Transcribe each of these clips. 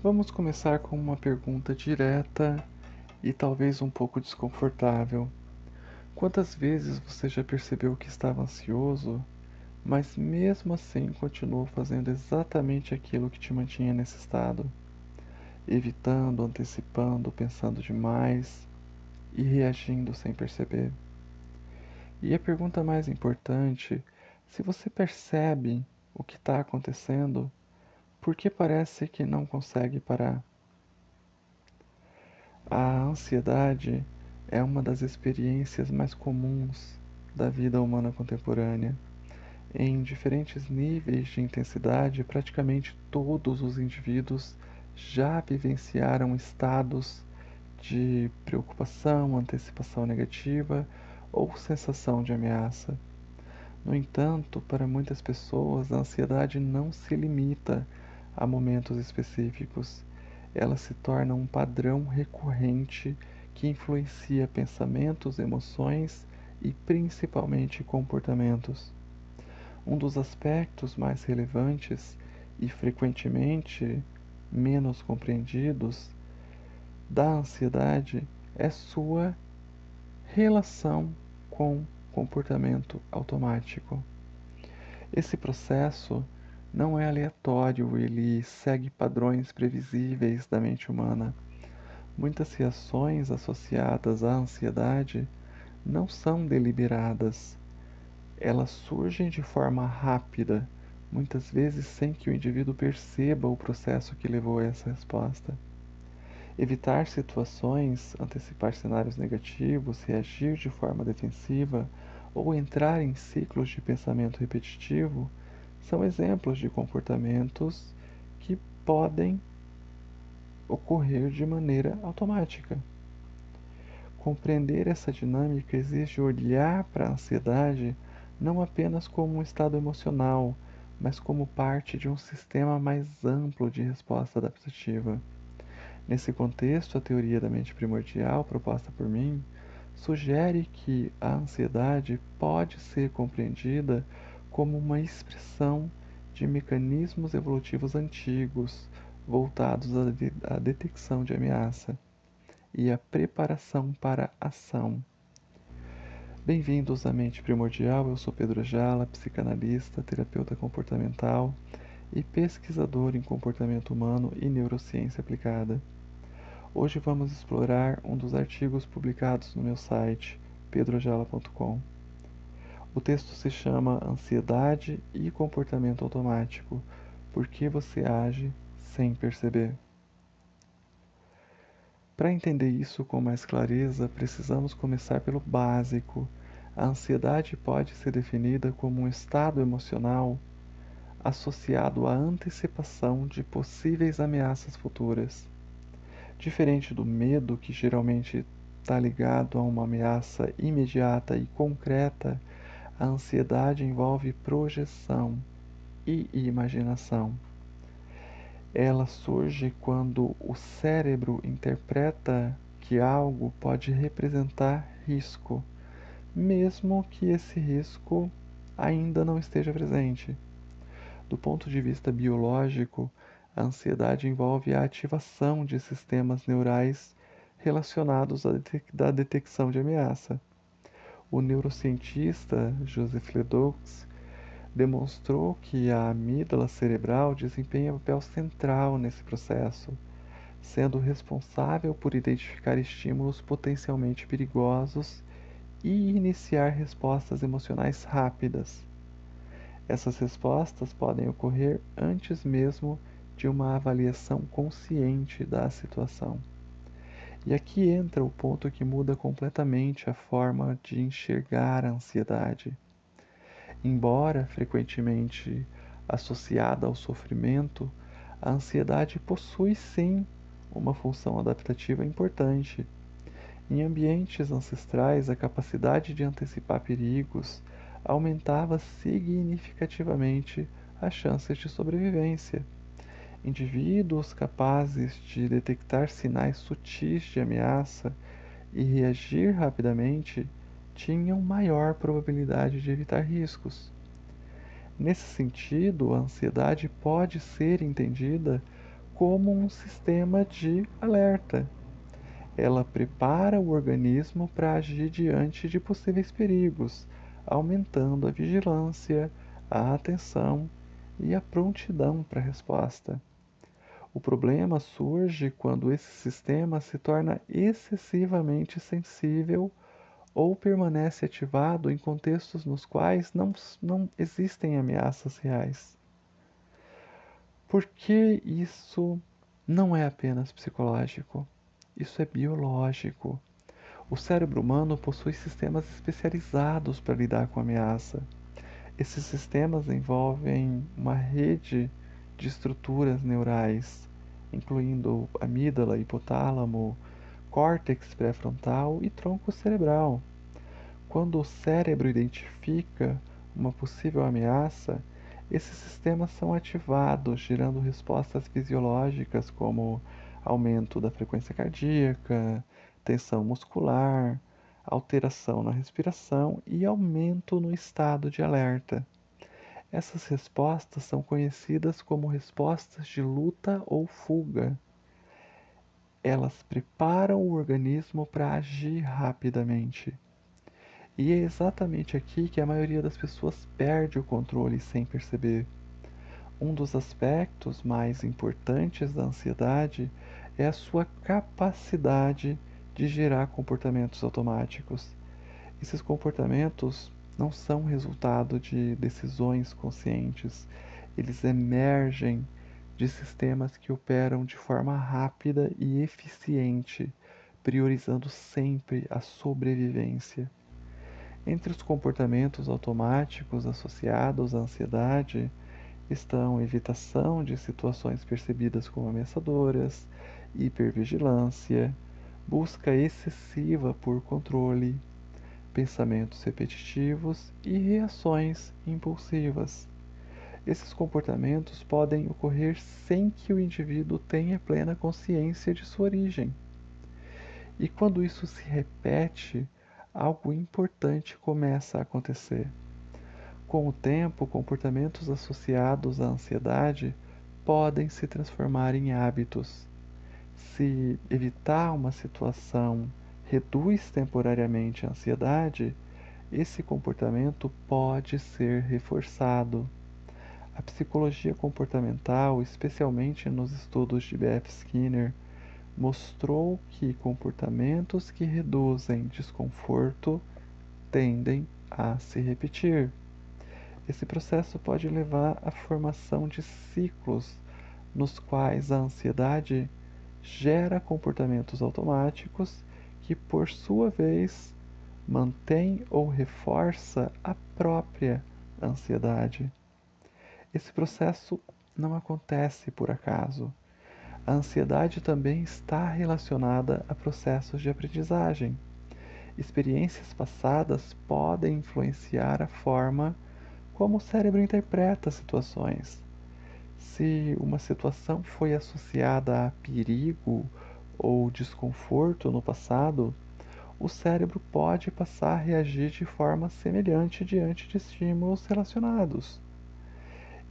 Vamos começar com uma pergunta direta e talvez um pouco desconfortável. Quantas vezes você já percebeu que estava ansioso, mas mesmo assim continuou fazendo exatamente aquilo que te mantinha nesse estado? Evitando, antecipando, pensando demais e reagindo sem perceber? E a pergunta mais importante: se você percebe o que está acontecendo, por que parece que não consegue parar? A ansiedade é uma das experiências mais comuns da vida humana contemporânea. Em diferentes níveis de intensidade, praticamente todos os indivíduos já vivenciaram estados de preocupação, antecipação negativa ou sensação de ameaça. No entanto, para muitas pessoas, a ansiedade não se limita a momentos específicos. Ela se torna um padrão recorrente que influencia pensamentos, emoções e principalmente comportamentos. Um dos aspectos mais relevantes e frequentemente menos compreendidos da ansiedade é sua relação com comportamento automático. Esse processo não é aleatório, ele segue padrões previsíveis da mente humana. Muitas reações associadas à ansiedade não são deliberadas, elas surgem de forma rápida, muitas vezes sem que o indivíduo perceba o processo que levou a essa resposta. Evitar situações, antecipar cenários negativos, reagir de forma defensiva ou entrar em ciclos de pensamento repetitivo são exemplos de comportamentos que podem ocorrer de maneira automática. Compreender essa dinâmica exige olhar para a ansiedade não apenas como um estado emocional, mas como parte de um sistema mais amplo de resposta adaptativa. Nesse contexto, a teoria da mente primordial, proposta por mim, sugere que a ansiedade pode ser compreendida como uma expressão de mecanismos evolutivos antigos voltados à detecção de ameaça e à preparação para a ação. Bem-vindos à Mente Primordial, eu sou Pedro Jala, psicanalista, terapeuta comportamental e pesquisador em comportamento humano e neurociência aplicada. Hoje vamos explorar um dos artigos publicados no meu site, pedrojala.com. O texto se chama Ansiedade e Comportamento Automático: Por que você age sem perceber? Para entender isso com mais clareza, precisamos começar pelo básico. A ansiedade pode ser definida como um estado emocional associado à antecipação de possíveis ameaças futuras. Diferente do medo, que geralmente está ligado a uma ameaça imediata e concreta, a ansiedade envolve projeção e imaginação. Ela surge quando o cérebro interpreta que algo pode representar risco, mesmo que esse risco ainda não esteja presente. Do ponto de vista biológico, a ansiedade envolve a ativação de sistemas neurais relacionados à detecção de ameaça. O neurocientista Joseph Ledoux demonstrou que a amígdala cerebral desempenha papel central nesse processo, sendo responsável por identificar estímulos potencialmente perigosos e iniciar respostas emocionais rápidas. Essas respostas podem ocorrer antes mesmo de uma avaliação consciente da situação. E aqui entra o ponto que muda completamente a forma de enxergar a ansiedade. Embora frequentemente associada ao sofrimento, a ansiedade possui sim uma função adaptativa importante. Em ambientes ancestrais, a capacidade de antecipar perigos aumentava significativamente as chances de sobrevivência. Indivíduos capazes de detectar sinais sutis de ameaça e reagir rapidamente tinham maior probabilidade de evitar riscos. Nesse sentido, a ansiedade pode ser entendida como um sistema de alerta. Ela prepara o organismo para agir diante de possíveis perigos, aumentando a vigilância, a atenção e a prontidão para a resposta. O problema surge quando esse sistema se torna excessivamente sensível ou permanece ativado em contextos nos quais não existem ameaças reais. Porque isso não é apenas psicológico, isso é biológico. O cérebro humano possui sistemas especializados para lidar com a ameaça. Esses sistemas envolvem uma rede de estruturas neurais, incluindo amígdala, hipotálamo, córtex pré-frontal e tronco cerebral. Quando o cérebro identifica uma possível ameaça, esses sistemas são ativados, gerando respostas fisiológicas como aumento da frequência cardíaca, tensão muscular, alteração na respiração e aumento no estado de alerta. Essas respostas são conhecidas como respostas de luta ou fuga. Elas preparam o organismo para agir rapidamente. E é exatamente aqui que a maioria das pessoas perde o controle sem perceber. Um dos aspectos mais importantes da ansiedade é a sua capacidade de gerar comportamentos automáticos. Esses comportamentos não são resultado de decisões conscientes, eles emergem de sistemas que operam de forma rápida e eficiente, priorizando sempre a sobrevivência. Entre os comportamentos automáticos associados à ansiedade estão evitação de situações percebidas como ameaçadoras, hipervigilância, busca excessiva por controle, pensamentos repetitivos e reações impulsivas. Esses comportamentos podem ocorrer sem que o indivíduo tenha plena consciência de sua origem. E quando isso se repete, algo importante começa a acontecer. Com o tempo, comportamentos associados à ansiedade podem se transformar em hábitos. Se evitar uma situação reduz temporariamente a ansiedade, esse comportamento pode ser reforçado. A psicologia comportamental, especialmente nos estudos de B.F. Skinner, mostrou que comportamentos que reduzem desconforto tendem a se repetir. Esse processo pode levar à formação de ciclos nos quais a ansiedade gera comportamentos automáticos que, por sua vez, mantém ou reforça a própria ansiedade. Esse processo não acontece por acaso. A ansiedade também está relacionada a processos de aprendizagem. Experiências passadas podem influenciar a forma como o cérebro interpreta situações. Se uma situação foi associada a perigo ou desconforto no passado, o cérebro pode passar a reagir de forma semelhante diante de estímulos relacionados.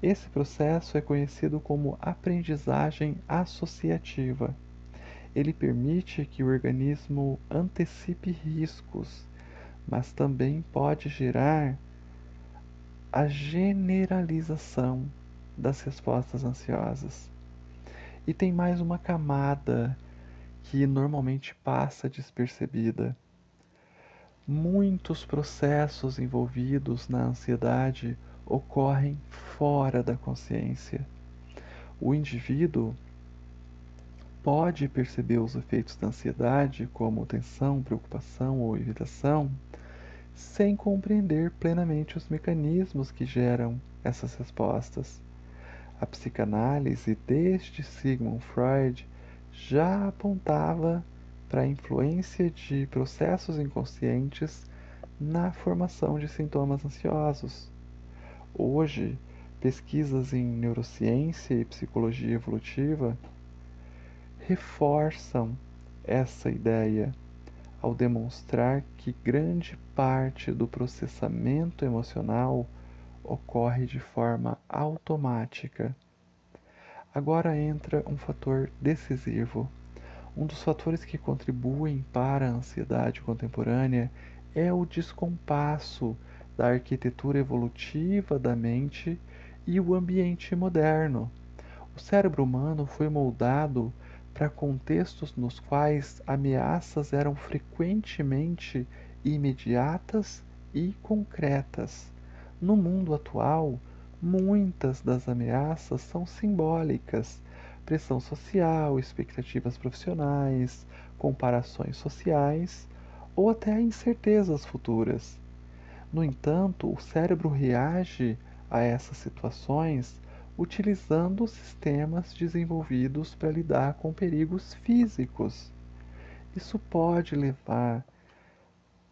Esse processo é conhecido como aprendizagem associativa. Ele permite que o organismo antecipe riscos, mas também pode gerar a generalização das respostas ansiosas. E tem mais uma camada que normalmente passa despercebida. Muitos processos envolvidos na ansiedade ocorrem fora da consciência. O indivíduo pode perceber os efeitos da ansiedade, como tensão, preocupação ou evitação, sem compreender plenamente os mecanismos que geram essas respostas. A psicanálise, desde Sigmund Freud, já apontava para a influência de processos inconscientes na formação de sintomas ansiosos. Hoje, pesquisas em neurociência e psicologia evolutiva reforçam essa ideia ao demonstrar que grande parte do processamento emocional ocorre de forma automática. Agora entra um fator decisivo. Um dos fatores que contribuem para a ansiedade contemporânea é o descompasso da arquitetura evolutiva da mente e o ambiente moderno. O cérebro humano foi moldado para contextos nos quais ameaças eram frequentemente imediatas e concretas. No mundo atual, muitas das ameaças são simbólicas: pressão social, expectativas profissionais, comparações sociais ou até incertezas futuras. No entanto, o cérebro reage a essas situações utilizando sistemas desenvolvidos para lidar com perigos físicos. Isso pode levar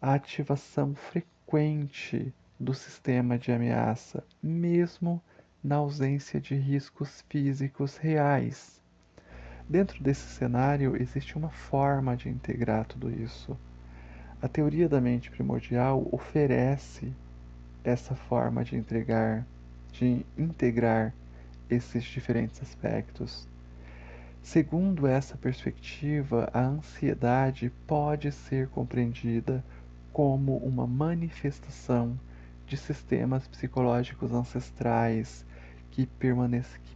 à ativação frequente do sistema de ameaça, mesmo na ausência de riscos físicos reais. Dentro desse cenário, existe uma forma de integrar tudo isso. A teoria da mente primordial oferece essa forma de integrar esses diferentes aspectos. Segundo essa perspectiva, a ansiedade pode ser compreendida como uma manifestação de sistemas psicológicos ancestrais que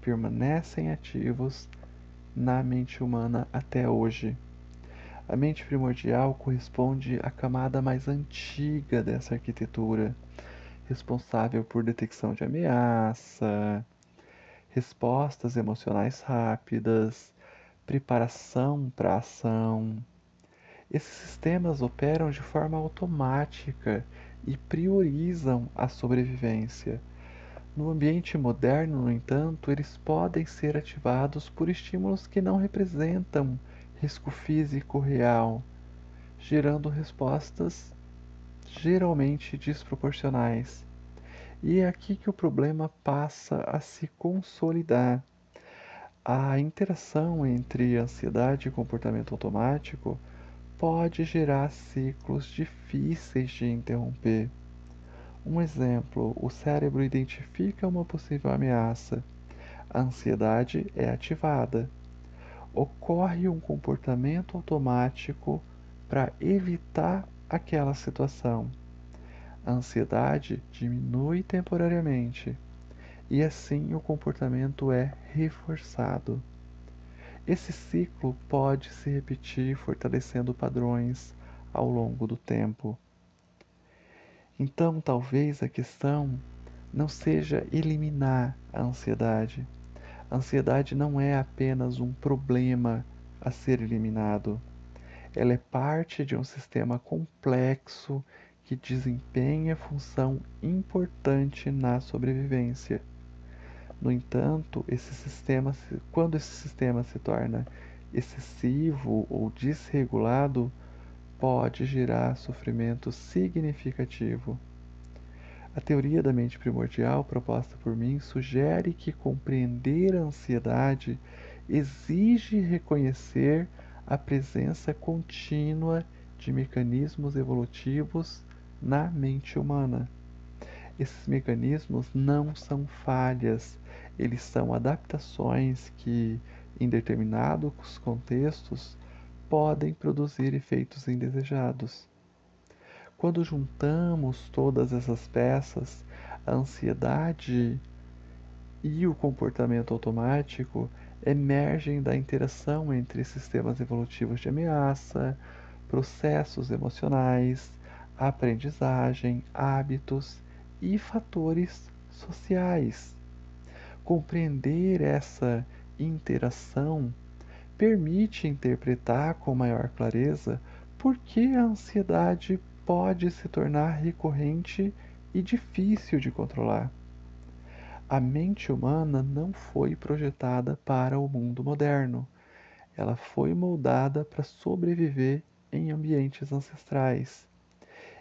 permanecem ativos na mente humana até hoje. A mente primordial corresponde à camada mais antiga dessa arquitetura, responsável por detecção de ameaça, respostas emocionais rápidas, preparação para a ação. Esses sistemas operam de forma automática e priorizam a sobrevivência. No ambiente moderno, no entanto, eles podem ser ativados por estímulos que não representam risco físico real, gerando respostas geralmente desproporcionais. E é aqui que o problema passa a se consolidar. A interação entre ansiedade e comportamento automático pode gerar ciclos difíceis de interromper. Um exemplo: o cérebro identifica uma possível ameaça, a ansiedade é ativada, ocorre um comportamento automático para evitar aquela situação. A ansiedade diminui temporariamente e assim o comportamento é reforçado. Esse ciclo pode se repetir, fortalecendo padrões ao longo do tempo. Então, talvez a questão não seja eliminar a ansiedade. A ansiedade não é apenas um problema a ser eliminado. Ela é parte de um sistema complexo que desempenha função importante na sobrevivência. No entanto, quando esse sistema se torna excessivo ou desregulado, pode gerar sofrimento significativo. A teoria da mente primordial proposta por mim sugere que compreender a ansiedade exige reconhecer a presença contínua de mecanismos evolutivos na mente humana. Esses mecanismos não são falhas, eles são adaptações que, em determinados contextos, podem produzir efeitos indesejados. Quando juntamos todas essas peças, a ansiedade e o comportamento automático emergem da interação entre sistemas evolutivos de ameaça, processos emocionais, aprendizagem, hábitos e fatores sociais. Compreender essa interação permite interpretar com maior clareza por que a ansiedade pode se tornar recorrente e difícil de controlar. A mente humana não foi projetada para o mundo moderno, ela foi moldada para sobreviver em ambientes ancestrais.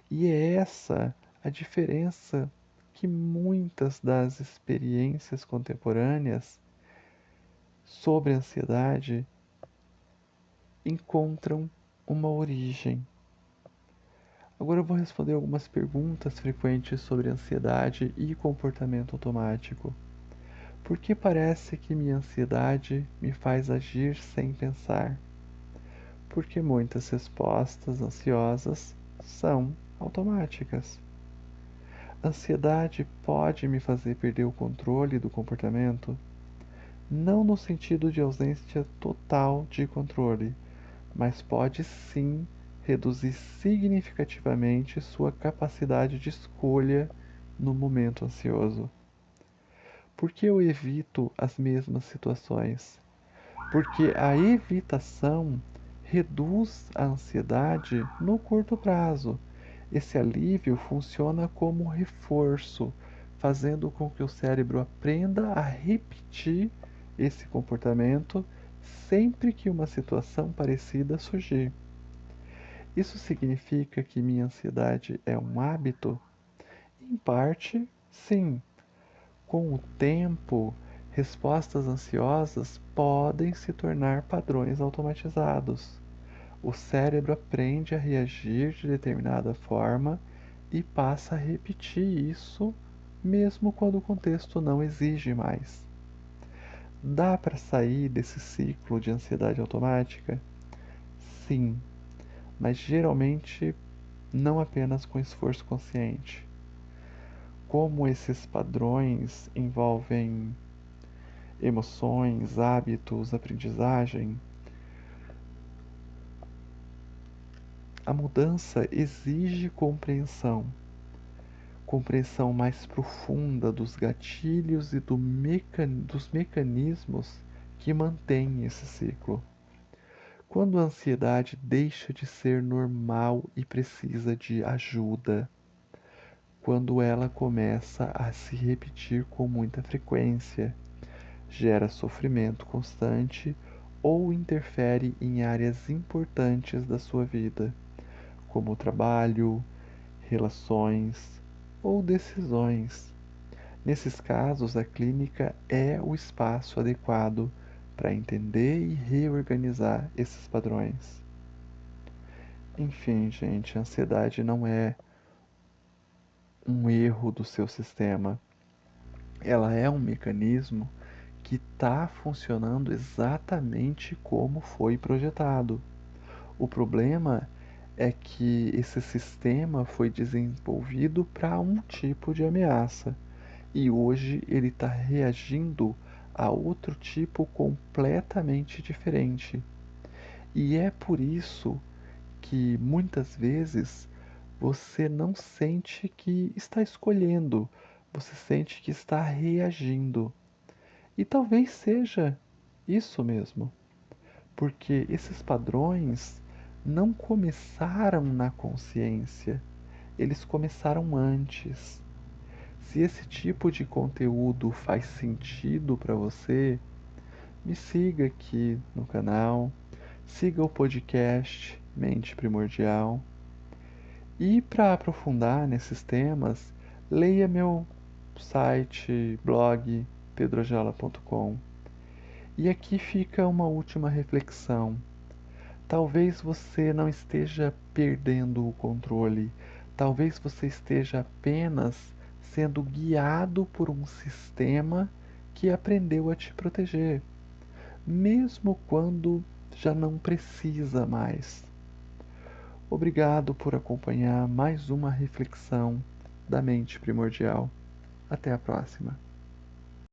E é essa a diferença que muitas das experiências contemporâneas sobre ansiedade encontram uma origem. Agora eu vou responder algumas perguntas frequentes sobre ansiedade e comportamento automático. Por que parece que minha ansiedade me faz agir sem pensar? Porque muitas respostas ansiosas são automáticas. Ansiedade pode me fazer perder o controle do comportamento? Não no sentido de ausência total de controle, mas pode sim reduzir significativamente sua capacidade de escolha no momento ansioso. Por que eu evito as mesmas situações? Porque a evitação reduz a ansiedade no curto prazo. Esse alívio funciona como reforço, fazendo com que o cérebro aprenda a repetir esse comportamento sempre que uma situação parecida surgir. Isso significa que minha ansiedade é um hábito? Em parte, sim. Com o tempo, respostas ansiosas podem se tornar padrões automatizados. O cérebro aprende a reagir de determinada forma e passa a repetir isso mesmo quando o contexto não exige mais. Dá para sair desse ciclo de ansiedade automática? Sim, mas geralmente não apenas com esforço consciente. Como esses padrões envolvem emoções, hábitos, aprendizagem, a mudança exige compreensão mais profunda dos gatilhos e dos mecanismos que mantêm esse ciclo. Quando a ansiedade deixa de ser normal e precisa de ajuda, quando ela começa a se repetir com muita frequência, gera sofrimento constante ou interfere em áreas importantes da sua vida, como trabalho, relações ou decisões. Nesses casos, a clínica é o espaço adequado para entender e reorganizar esses padrões. Enfim, gente, a ansiedade não é um erro do seu sistema. Ela é um mecanismo que está funcionando exatamente como foi projetado. O problema é que esse sistema foi desenvolvido para um tipo de ameaça e hoje ele está reagindo a outro tipo completamente diferente. E é por isso que muitas vezes você não sente que está escolhendo, você sente que está reagindo. E talvez seja isso mesmo, porque esses padrões não começaram na consciência, eles começaram antes. Se esse tipo de conteúdo faz sentido para você, me siga aqui no canal, siga o podcast Mente Primordial. E para aprofundar nesses temas, leia meu site, blog, pedrojala.com. E aqui fica uma última reflexão. Talvez você não esteja perdendo o controle, talvez você esteja apenas sendo guiado por um sistema que aprendeu a te proteger, mesmo quando já não precisa mais. Obrigado por acompanhar mais uma reflexão da mente primordial. Até a próxima.